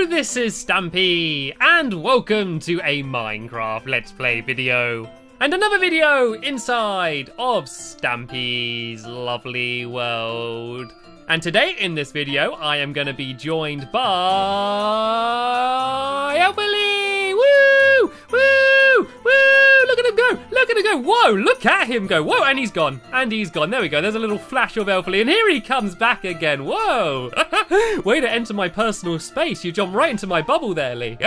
this is Stampy, and welcome to a Minecraft Let's Play video. And another video inside of Stampy's lovely world. And today in this video, I am going to be joined by Elfily! Woo! Woo! Woo! Look at him go! Look at him go! Whoa! Look at him go! Whoa! And he's gone. And he's gone. There we go. There's a little flash of Elfily. And here he comes back again. Whoa! Way to enter my personal space. You jumped right into my bubble there, Lee.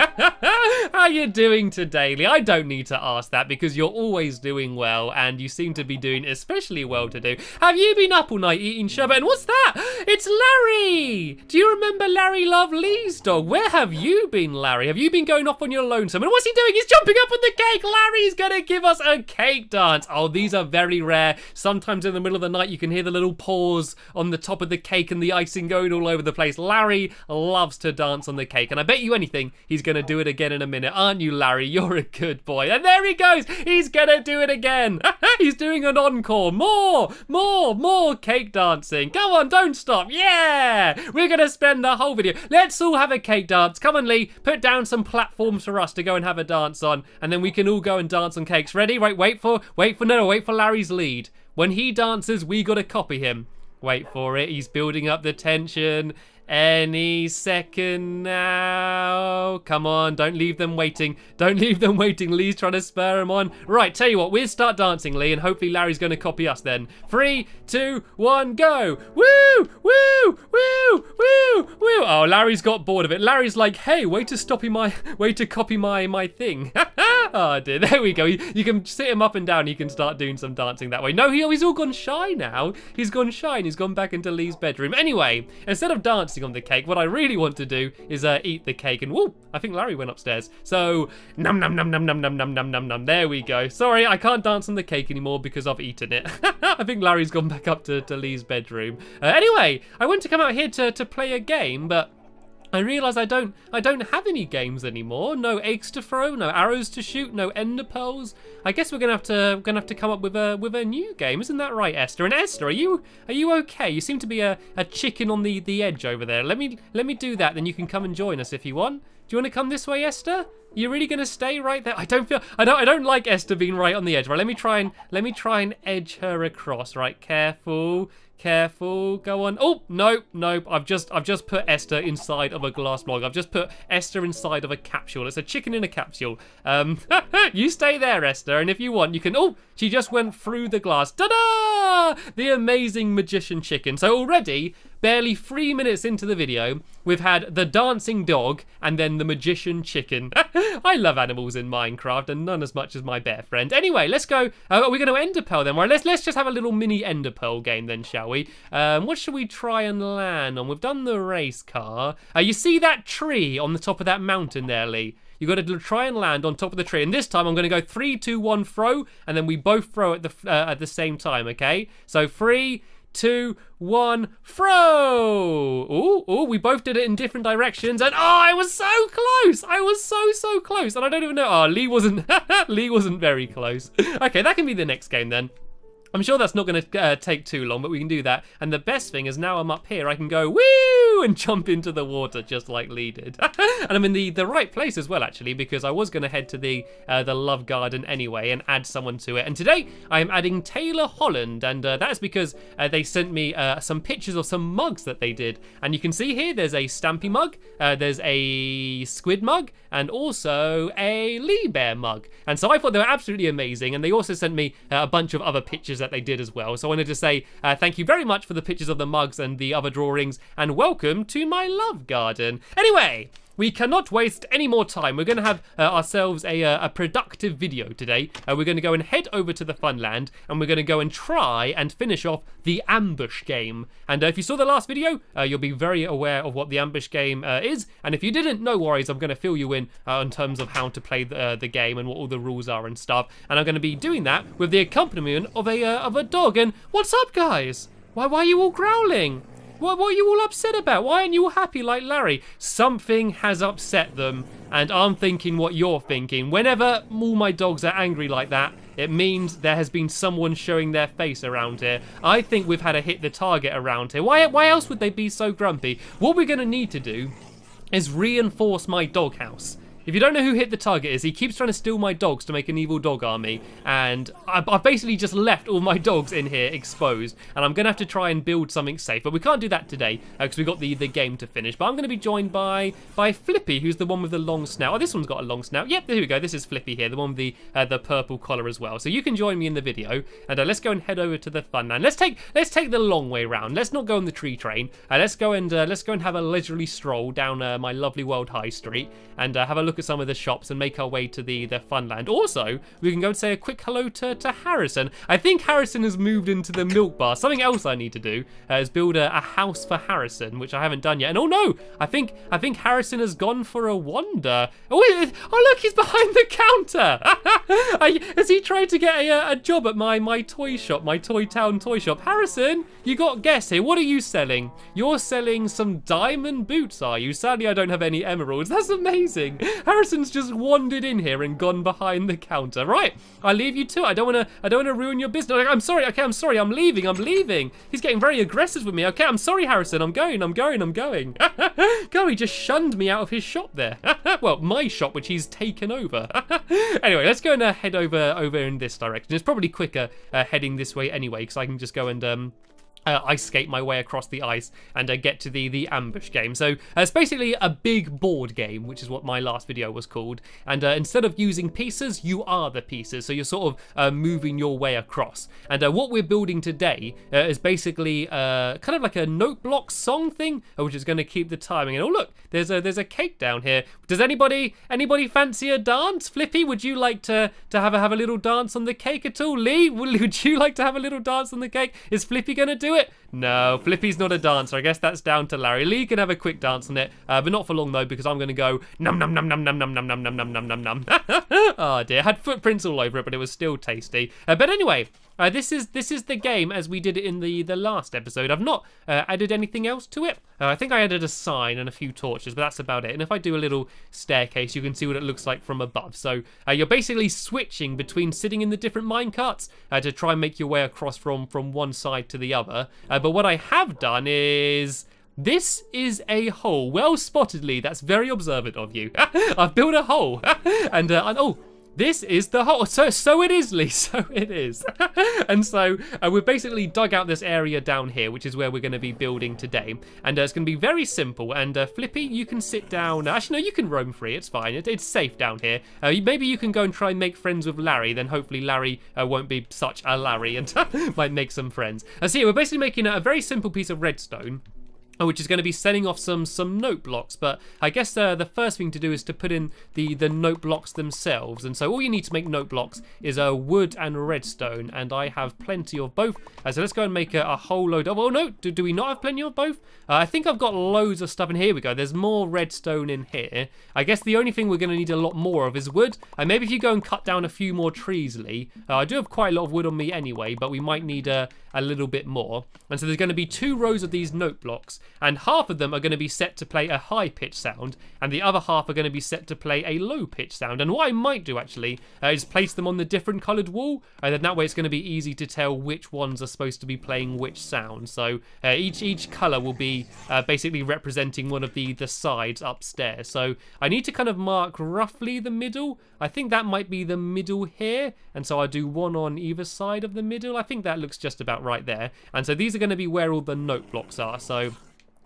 How you doing today, Lee? I don't need to ask that because you're always doing well. And you seem to be doing especially well today. Have you been up all night eating sherbet? And what's that? It's Larry! Do you remember Larry Love Lee's dog? Where have you been, Larry? Have you been going off on your lonesome? And what's he doing? He's jumping up on the cake! Larry's gonna give us a cake dance! Oh, these are very rare. Sometimes in the middle of the night you can hear the little paws on the top of the cake and the icing going all over the place. Larry loves to dance on the cake, and I bet you anything he's gonna do it again in a minute. Aren't you, Larry? You're a good boy. And there he goes! He's gonna do it again! He's doing an encore! More cake dancing! Come on, don't stop! Yeah! We're gonna spend the whole video. Let's all have a cake dance. Come on, Lee. Put down some platforms for us to go and have a dance on, and then we can all go and dance on cakes. Ready? Right, wait for Larry's lead. When he dances, we gotta copy him. Wait for it. He's building up the tension. Any second now. Come on, don't leave them waiting. Don't leave them waiting. Lee's trying to spur him on. Right, tell you what, we'll start dancing, Lee, and hopefully Larry's going to copy us then. 3, 2, 1, go. Woo! Woo! Woo! Woo! Woo! Oh, Larry's got bored of it. Larry's like, hey, way to copy my thing. Oh dear, there we go. You can sit him up and down. He can start doing some dancing that way. No, he's all gone shy now. He's gone shy and he's gone back into Lee's bedroom. Anyway, instead of dancing on the cake, what I really want to do is eat the cake. And whoop, I think Larry went upstairs. So, num num num num num num num num num num. There we go. Sorry, I can't dance on the cake anymore because I've eaten it. I think Larry's gone back up to Lee's bedroom. Anyway, I want to come out here to play a game, but I realise I don't have any games anymore. No eggs to throw, no arrows to shoot, no ender pearls. I guess we're gonna have to come up with a new game, isn't that right, Esther? And Esther, are you okay? You seem to be a chicken on the edge over there. Let me do that, then you can come and join us if you want. Do you want to come this way, Esther? You're really gonna stay right there? I don't like Esther being right on the edge. Right, let me try and edge her across. Right, careful, go on. Oh, nope. I've just put Esther inside of a glass block. I've just put Esther inside of a capsule. It's a chicken in a capsule. You stay there, Esther, and if you want, you can. Oh, she just went through the glass. Ta-da! The amazing magician chicken. So already, barely 3 minutes into the video, we've had the dancing dog and then the magician chicken. I love animals in Minecraft, and none as much as my bear friend. Anyway, let's go. Are we going to ender pearl then? Right, let's just have a little mini ender pearl game then, shall we? What should we try and land on? We've done the race car. You see that tree on the top of that mountain there, Lee? You got to try and land on top of the tree, and this time I'm going to go 3, 2, 1, throw, and then we both throw at the same time. Okay? So 3, 2, 1, throw! Ooh, we both did it in different directions, and oh, I was so close! I was so close, and I don't even know. Oh, Lee wasn't very close. Okay, that can be the next game then. I'm sure that's not going to take too long, but we can do that. And the best thing is now I'm up here, I can go woo and jump into the water just like Lee did. And I'm in the right place as well, actually, because I was going to head to the Love Garden anyway and add someone to it. And today I am adding Taylor Holland, and that is because they sent me some pictures of some mugs that they did. And you can see here there's a Stampy mug, there's a Squid mug, and also a Lee Bear mug. And so I thought they were absolutely amazing, and they also sent me a bunch of other pictures that they did as well. So I wanted to say thank you very much for the pictures of the mugs and the other drawings, and welcome to my love garden. Anyway, we cannot waste any more time. We're going to have ourselves a productive video today. We're going to go and head over to the Funland, and we're going to go and try and finish off the ambush game. And if you saw the last video, you'll be very aware of what the ambush game is. And if you didn't, no worries. I'm going to fill you in terms of how to play the game and what all the rules are and stuff. And I'm going to be doing that with the accompaniment of a dog. And what's up, guys? Why are you all growling? What are you all upset about? Why aren't you all happy like Larry? Something has upset them, and I'm thinking what you're thinking. Whenever all my dogs are angry like that, it means there has been someone showing their face around here. I think we've had a hit the target around here. Why else would they be so grumpy? What we're going to need to do is reinforce my doghouse. If you don't know who Hit the Target is, he keeps trying to steal my dogs to make an evil dog army, and I've basically just left all my dogs in here exposed, and I'm going to have to try and build something safe, but we can't do that today, because we've got the game to finish. But I'm going to be joined by Flippy, who's the one with the long snout. Oh, this one's got a long snout. Yep, there we go. This is Flippy here, the one with the purple collar as well. So you can join me in the video, and let's go and head over to the Funland. Let's take the long way round. Let's not go on the tree train. Let's go and have a leisurely stroll down my lovely World High Street, and have a look at some of the shops and make our way to the Funland. Also, we can go and say a quick hello to Harrison. I think Harrison has moved into the milk bar. Something else I need to do is build a house for Harrison, which I haven't done yet. And oh no, I think Harrison has gone for a wander. Oh look, he's behind the counter. Has he tried to get a job at my toy shop, my Toy Town toy shop? Harrison, you got guess here. What are you selling? You're selling some diamond boots, are you? Sadly, I don't have any emeralds. That's amazing. Harrison's just wandered in here and gone behind the counter. Right, I'll leave you to it. I don't wanna ruin your business. I'm sorry. Okay, I'm sorry. I'm leaving. He's getting very aggressive with me. Okay, I'm sorry, Harrison. I'm going. Go, he just shunned me out of his shop there. Well, my shop, which he's taken over. Anyway, let's go and head over in this direction. It's probably quicker heading this way anyway, because I can just go and ice skate my way across the ice and get to the ambush game. So it's basically a big board game, which is what my last video was called. And instead of using pieces, you are the pieces. So you're sort of moving your way across. And what we're building today is basically kind of like a note block song thing, which is going to keep the timing. And oh look, there's a cake down here. Does anybody fancy a dance? Flippy, would you like to have a little dance on the cake at all? Lee, would you like to have a little dance on the cake? Is Flippy going to do it? No, Flippy's not a dancer. I guess that's down to Larry. Lee can have a quick dance on it, but not for long though, because I'm going to go num num num num num num num num num num num num. Oh dear, had footprints all over it, but it was still tasty. But anyway, this is the game as we did it in the last episode. I've not added anything else to it. I think I added a sign and a few torches, but that's about it. And if I do a little staircase, you can see what it looks like from above. So you're basically switching between sitting in the different minecarts to try and make your way across from one side to the other. But what I have done is... this is a hole. Well spotted, Lee. That's very observant of you. I've built a hole. And oh, this is the hole. So it is, Lee. So it is. And so we've basically dug out this area down here, which is where we're going to be building today. And it's going to be very simple. And Flippy, you can sit down. Actually, no, you can roam free. It's fine. It's safe down here. Maybe you can go and try and make friends with Larry. Then hopefully Larry won't be such a Larry and might make some friends. So yeah, we're basically making a very simple piece of redstone, which is going to be setting off some note blocks. But I guess the first thing to do is to put in the note blocks themselves. And so all you need to make note blocks is wood and redstone, and I have plenty of both. So let's go and make a whole load of... oh no, do we not have plenty of both? I think I've got loads of stuff, and here we go. There's more redstone in here. I guess the only thing we're going to need a lot more of is wood. Maybe if you go and cut down a few more trees, Lee. I do have quite a lot of wood on me anyway, but we might need a little bit more. And so there's going to be 2 rows of these note blocks, and half of them are going to be set to play a high-pitched sound, and the other half are going to be set to play a low-pitched sound. And what I might do, actually, is place them on the different coloured wall, and then that way it's going to be easy to tell which ones are supposed to be playing which sound. So each colour will be basically representing one of the sides upstairs. So I need to kind of mark roughly the middle. I think that might be the middle here, and so I'll do one on either side of the middle. I think that looks just about right there. And so these are going to be where all the note blocks are. So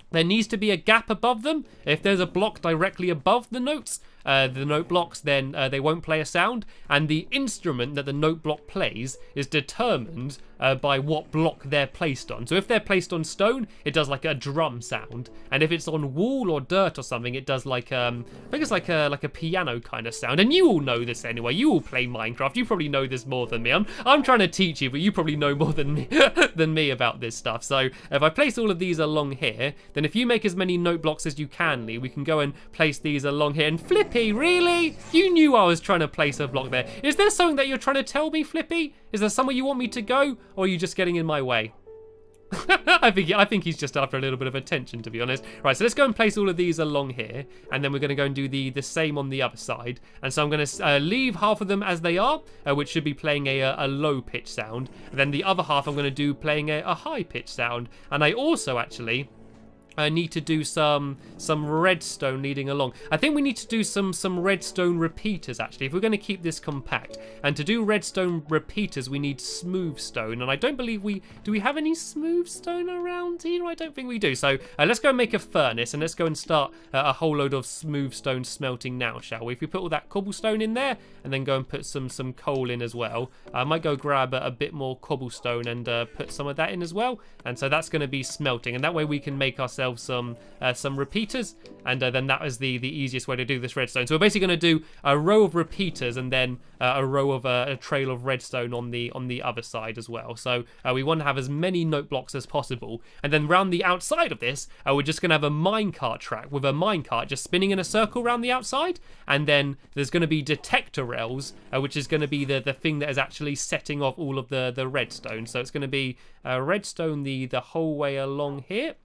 there needs to be a gap above them. If there's a block directly above the notes, the note blocks, then they won't play a sound. And the instrument that the note block plays is determined by what block they're placed on. So if they're placed on stone, it does like a drum sound, and if it's on wool or dirt or something, it does like I think it's like a piano kind of sound. And you all know this anyway. You all play Minecraft. You probably know this more than me. I'm trying to teach you, but you probably know more than me about this stuff. So if I place all of these along here, then if you make as many note blocks as you can, Lee, we can go and place these along here. And Flippy, really? You knew I was trying to place a block there. Is there something that you're trying to tell me, Flippy? Is there somewhere you want me to go, or are you just getting in my way? I think he's just after a little bit of attention, to be honest. Right, so let's go and place all of these along here, and then we're going to go and do the same on the other side. And so I'm going to leave half of them as they are, which should be playing a low-pitch sound. And then the other half I'm going to do playing a high-pitch sound. And I also actually need to do some redstone leading along. I think we need to do some redstone repeaters, actually, if we're going to keep this compact. And to do redstone repeaters, we need smooth stone. And I don't believe do we have any smooth stone around here? I don't think we do. So let's go and make a furnace, and let's go and start a whole load of smooth stone smelting now, shall we? If we put all that cobblestone in there, and then go and put some coal in as well. I might go grab a bit more cobblestone and put some of that in as well. And so that's going to be smelting, and that way we can make ourselves some repeaters, and then that is the easiest way to do this redstone. So we're basically going to do a row of repeaters and then a row of a trail of redstone on the other side as well. So we want to have as many note blocks as possible, and then round the outside of this we're just going to have a minecart track with a minecart just spinning in a circle around the outside, and then there's going to be detector rails, which is going to be the thing that is actually setting off all of the redstone. So it's going to be redstone the whole way along here,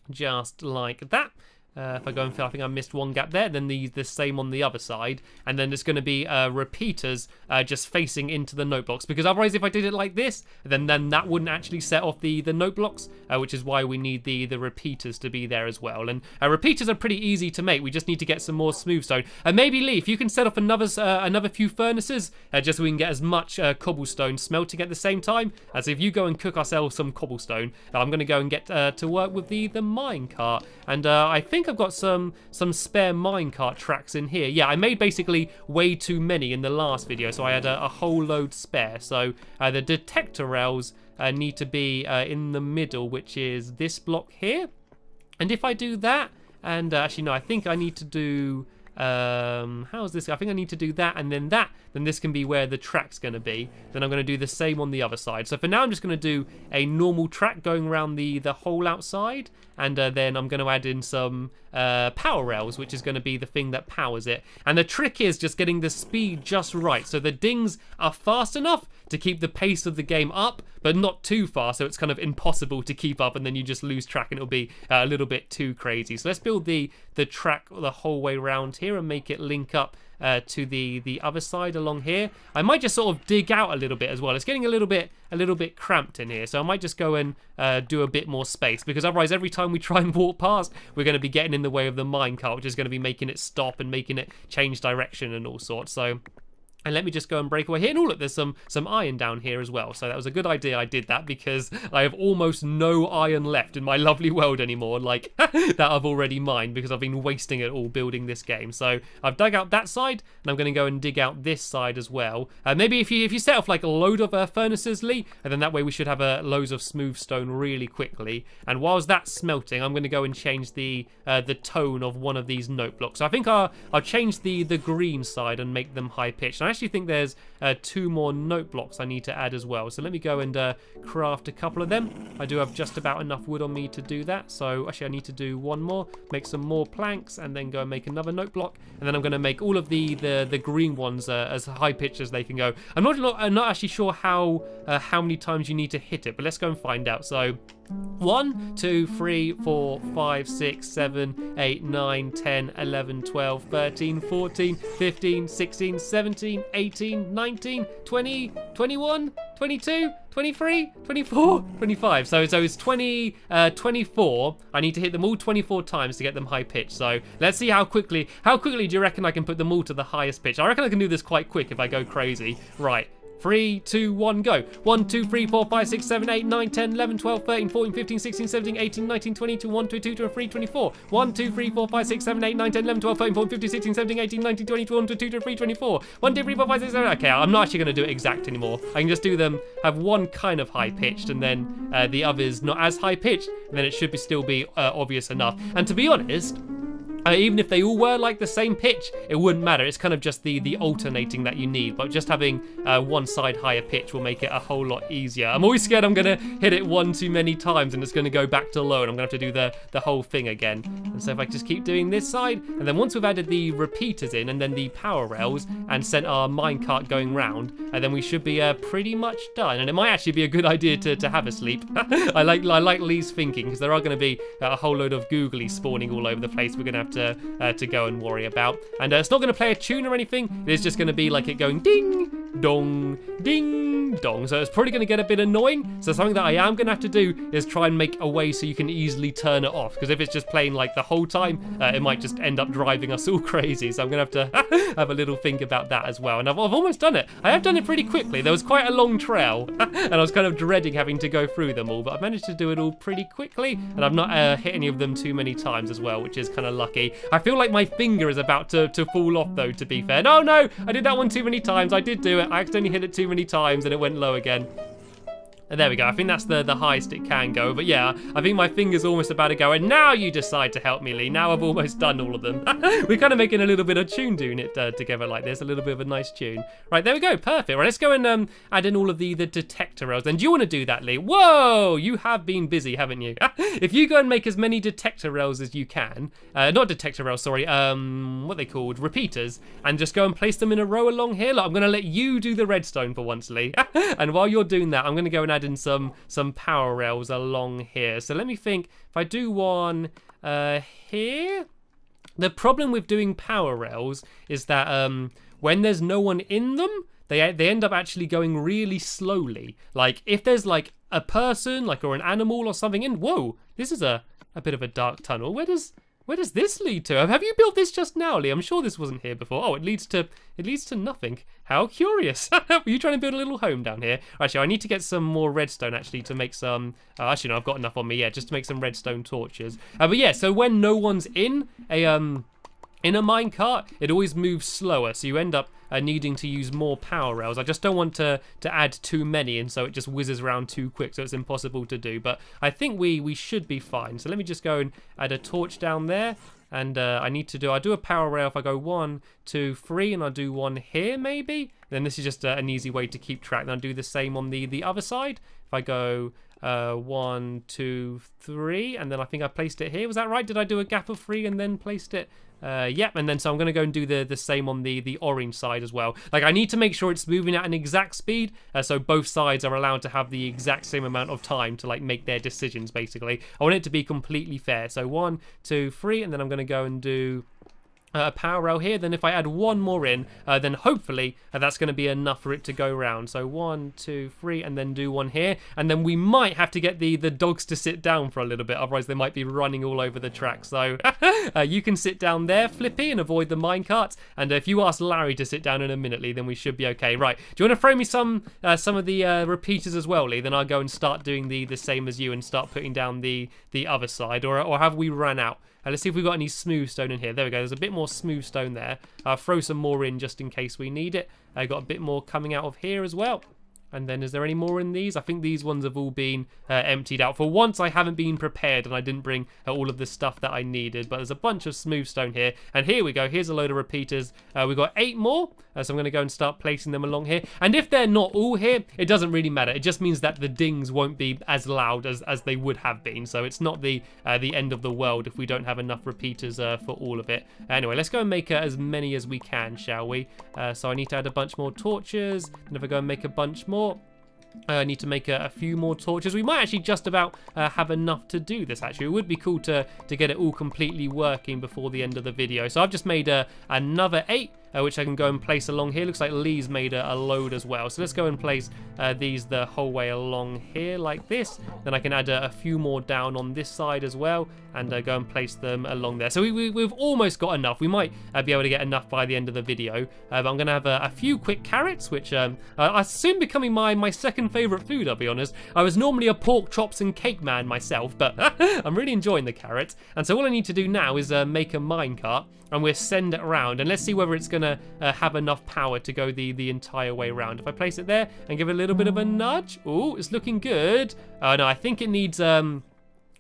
just like that. If I go and fill, I think I missed one gap there. Then the same on the other side, and then there's going to be repeaters just facing into the note blocks. Because otherwise, if I did it like this, then that wouldn't actually set off the note blocks, which is why we need the repeaters to be there as well. And repeaters are pretty easy to make. We just need to get some more smooth stone. And maybe Lee, if you can set off another few furnaces, just so we can get as much cobblestone smelting at the same time. As if you go and cook ourselves some cobblestone, I'm going to go and get to work with the minecart. And I think I've got some spare minecart tracks in here. Yeah, I made basically way too many in the last video, so I had a whole load spare. So the detector rails need to be in the middle, which is this block here. And if I do that, and actually no, I think I need to do how's this? I think I need to do that, and then this can be where the track's going to be. Then I'm going to do the same on the other side. So for now, I'm just going to do a normal track going around the hole outside, and then I'm going to add in some power rails, which is going to be the thing that powers it. And the trick is just getting the speed just right, so the dings are fast enough to keep the pace of the game up, but not too fast, so it's kind of impossible to keep up, and then you just lose track and it'll be a little bit too crazy. So let's build the track the whole way around here and make it link up to the other side along here. I might just sort of dig out a little bit as well. It's getting a little bit cramped in here, so I might just go and do a bit more space, because otherwise every time we try and walk past, we're going to be getting in the way of the minecart, which is going to be making it stop and making it change direction and all sorts. So and let me just go and break away here. And look, there's some iron down here as well. So that was a good idea I did that, because I have almost no iron left in my lovely world anymore, like that I've already mined, because I've been wasting it all building this game. So I've dug out that side, and I'm going to go and dig out this side as well. Maybe if you set off like a load of furnaces, Lee, and then that way we should have loads of smooth stone really quickly. And whilst that's smelting, I'm going to go and change the tone of one of these note blocks. So I think I'll change the green side and make them high pitched. I actually think there's 2 more note blocks I need to add as well. So let me go and craft a couple of them. I do have just about enough wood on me to do that. So actually I need to do one more, make some more planks, and then go and make another note block. And then I'm going to make all of the green ones as high pitched as they can go. I'm not actually sure how many times you need to hit it, but let's go and find out. So 1, 2, 3, 4, 5, 6, 7, 8, 9, 10, 11, 12, 13, 14, 15, 16, 17, 18, 19, 20, 21, 22, 23, 24, 25. So it's 24. I need to hit them all 24 times to get them high pitched. So let's see how quickly do you reckon I can put them all to the highest pitch? I reckon I can do this quite quick if I go crazy. Right. 3, 2, 1, go. 1, 2, 3, 4, 5, 6, 7, 8, 9, 10, 11, 12, 13, 14, 15, 16, 17, 18, 19, 20, 21, 22, 23, 24. 1, 2, 3, 4, 5, 6, 7, 8, 9, 10, 11, 12, 13, 14, 15, 16, 17, 18, 19, 20, 21, 22, 23, 24. 1, 2, 3, 4, 5, 6, 7. Okay, I'm not actually going to do it exact anymore. I can just do them, have one kind of high pitched, and then the others not as high pitched, and then it should still be obvious enough. And to be honest, even if they all were like the same pitch, it wouldn't matter. It's kind of just the alternating that you need, but just having one side higher pitch will make it a whole lot easier. I'm always scared I'm gonna hit it one too many times and it's gonna go back to low, and I'm gonna have to do the whole thing again. And so if I just keep doing this side, and then once we've added the repeaters in and then the power rails and sent our minecart going round, and then we should be pretty much done. And it might actually be a good idea to have a sleep. I like Lee's thinking, because there are going to be a whole load of googly spawning all over the place. We're gonna have to go and worry about, and it's not going to play a tune or anything. It's just going to be like it going ding dong, ding ding-dong, so it's probably going to get a bit annoying. So something that I am going to have to do is try and make a way so you can easily turn it off, because if it's just playing like the whole time, it might just end up driving us all crazy. So I'm going to have to have a little think about that as well. And I've almost done it. I have done it pretty quickly. There was quite a long trail, and I was kind of dreading having to go through them all, but I've managed to do it all pretty quickly, and I've not hit any of them too many times as well, which is kind of lucky. I feel like my finger is about to fall off though, to be fair. No, I did that one too many times. I did do it. I accidentally hit it too many times and it went low again. And there we go. I think that's the highest it can go. But yeah, I think my finger's almost about to go. And now you decide to help me, Lee. Now I've almost done all of them. We're kind of making a little bit of tune doing it together like this. A little bit of a nice tune. Right, there we go. Perfect. Right, let's go and add in all of the detector rails. And do you want to do that, Lee? Whoa! You have been busy, haven't you? If you go and make as many detector rails as you can. Not detector rails, sorry. What are they called? Repeaters. And just go and place them in a row along here. Look, I'm going to let you do the redstone for once, Lee. And while you're doing that, I'm going to go and add in some power rails along here. So let me think. If I do one here, the problem with doing power rails is that when there's no one in them, they end up actually going really slowly. Like if there's like a person, like or an animal or something in. Whoa, this is a bit of a dark tunnel. Where does this lead to? Have you built this just now, Lee? I'm sure this wasn't here before. Oh, it leads to nothing. How curious. Were you trying to build a little home down here? Actually, I need to get some more redstone actually to make some. Actually, no, I've got enough on me. Yeah, just to make some redstone torches. But yeah, so when no one's in a minecart, it always moves slower, so you end up needing to use more power rails. I just don't want to add too many, and so it just whizzes around too quick, so it's impossible to do. But I think we should be fine. So let me just go and add a torch down there, and I do a power rail if I go 1, 2, 3, and I'll do one here maybe. Then this is just an easy way to keep track. Then I'll do the same on the other side. If I go 1, 2, 3, and then I think I placed it here. Was that right? Did I do a gap of 3 and then placed it? Yep, and then so I'm going to go and do the same on the orange side as well. Like I need to make sure it's moving at an exact speed, so both sides are allowed to have the exact same amount of time to like make their decisions basically. I want it to be completely fair. So 1, 2, 3, and then I'm going to go and do a power rail here. Then if I add one more in, then hopefully that's going to be enough for it to go round. So 1, 2, 3, and then do one here, and then we might have to get the dogs to sit down for a little bit, otherwise they might be running all over the track. So you can sit down there, Flippy, and avoid the minecarts, and if you ask Larry to sit down in a minute, Lee, then we should be okay. Right, do you want to throw me some of the repeaters as well, Lee? Then I'll go and start doing the same as you and start putting down the other side, or have we run out? Let's see if we've got any smooth stone in here. There we go. There's a bit more smooth stone there. I'll throw some more in just in case we need it. I got a bit more coming out of here as well. And then is there any more in these? I think these ones have all been emptied out. For once, I haven't been prepared and I didn't bring all of the stuff that I needed. But there's a bunch of smooth stone here. And here we go. Here's a load of repeaters. We've got 8 more. So I'm going to go and start placing them along here. And if they're not all here, it doesn't really matter. It just means that the dings won't be as loud as they would have been. So it's not the end of the world if we don't have enough repeaters for all of it. Anyway, let's go and make as many as we can, shall we? So I need to add a bunch more torches. And if I go and make a bunch more, I need to make a few more torches. We might actually just about have enough to do this, actually. It would be cool to get it all completely working before the end of the video. So I've just made another 8, which I can go and place along here. Looks like Lee's made a load as well. So let's go and place these the whole way along here like this. Then I can add a few more down on this side as well, and go and place them along there. So we've almost got enough. We might be able to get enough by the end of the video. But I'm going to have a few quick carrots, which are soon becoming my second favourite food, I'll be honest. I was normally a pork chops and cake man myself, but I'm really enjoying the carrots. And so all I need to do now is make a minecart, and we'll send it around, and let's see whether it's gonna have enough power to go the entire way around. If I place it there and give it a little bit of a nudge, oh, it's looking good. No, I think it needs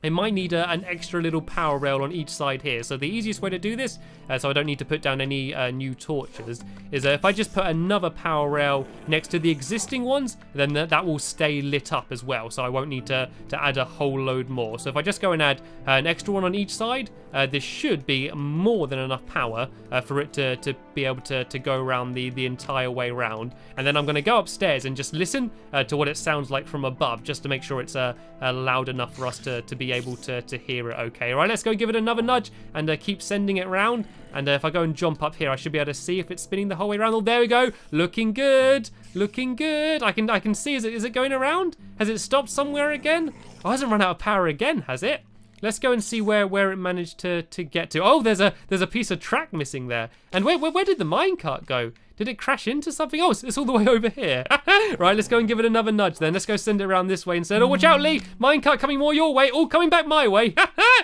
it might need an extra little power rail on each side here. So the easiest way to do this, so I don't need to put down any new torches, is if I just put another power rail next to the existing ones, then that will stay lit up as well. So I won't need to add a whole load more. So if I just go and add an extra one on each side, this should be more than enough power for it to be able to go around the entire way around. And then I'm going to go upstairs and just listen to what it sounds like from above, just to make sure it's loud enough for us to be be able to hear it okay. All right, let's go give it another nudge and keep sending it round. And if I go and jump up here, I should be able to see if it's spinning the whole way around. Oh, there we go. Looking good. Looking good. I can see. Is it going around? Has it stopped somewhere again? Oh, it hasn't run out of power again, has it? Let's go and see where it managed to get to. Oh, there's a piece of track missing there. And where did the minecart go? Did it crash into something? Oh, it's all the way over here. Right, let's go and give it another nudge then. Let's go send it around this way instead. Oh, watch out, Lee. Minecart coming more your way. Oh, coming back my way.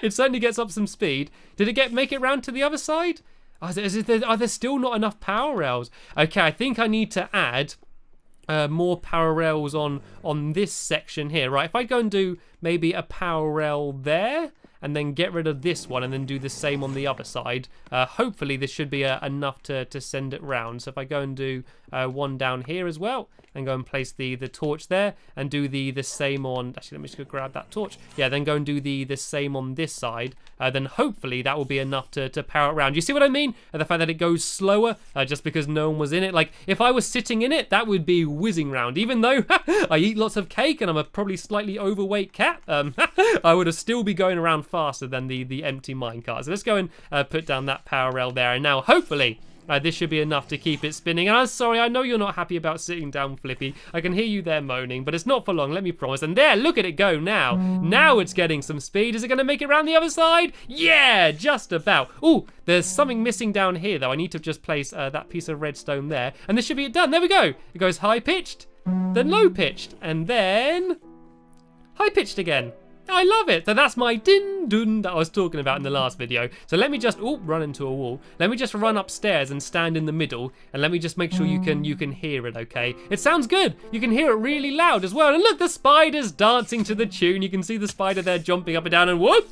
It certainly gets up some speed. Did it make it round to the other side? Are there still not enough power rails? Okay, I think I need to add more power rails on this section here. Right, if I go and do maybe a power rail there, and then get rid of this one, and then do the same on the other side. Hopefully this should be enough to send it round. So if I go and do one down here as well, and go and place the torch there, and do the same on, actually let me just go grab that torch. Yeah, then go and do the same on this side. Then hopefully that will be enough to power it round. You see what I mean? The fact that it goes slower, just because no one was in it. Like, if I was sitting in it, that would be whizzing round. Even though I eat lots of cake, and I'm a probably slightly overweight cat, I would have still be going around faster than the empty minecart. So let's go and put down that power rail there, and now hopefully this should be enough to keep it spinning. And I'm sorry, I know you're not happy about sitting down, Flippy. I can hear you there moaning, but it's not for long, let me promise. And there, look at it go now. Now it's getting some speed. Is it going to make it around the other side? Yeah, just about. Oh, there's something missing down here, though. I need to just place that piece of redstone there, and this should be it done. There we go. It goes high-pitched, then low-pitched, and then high-pitched again. I love it. So that's my din-dun that I was talking about in the last video. So let me just, run into a wall. Let me just run upstairs and stand in the middle, and let me just make sure you can hear it, okay? It sounds good. You can hear it really loud as well. And look, the spider's dancing to the tune. You can see the spider there jumping up and down, and whoop,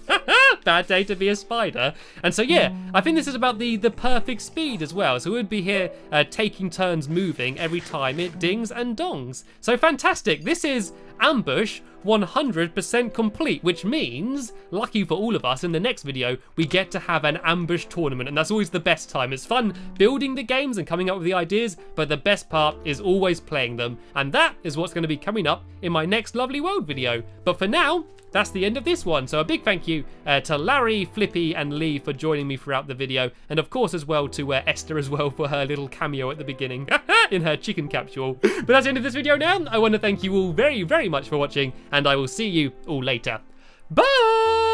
bad day to be a spider. And so yeah, I think this is about the perfect speed as well. So we would be here taking turns moving every time it dings and dongs. So fantastic. This is Ambush 100% complete, which means, lucky for all of us, in the next video we get to have an Ambush tournament, and that's always the best time. It's fun building the games and coming up with the ideas, but the best part is always playing them, and that is what's going to be coming up in my next Lovely World video. But for now, that's the end of this one. So a big thank you to Larry, Flippy and Lee for joining me throughout the video, and of course as well to Esther as well for her little cameo at the beginning in her chicken capsule. But that's the end of this video now. I want to thank you all very, very much for watching, and I will see you all later. Bye!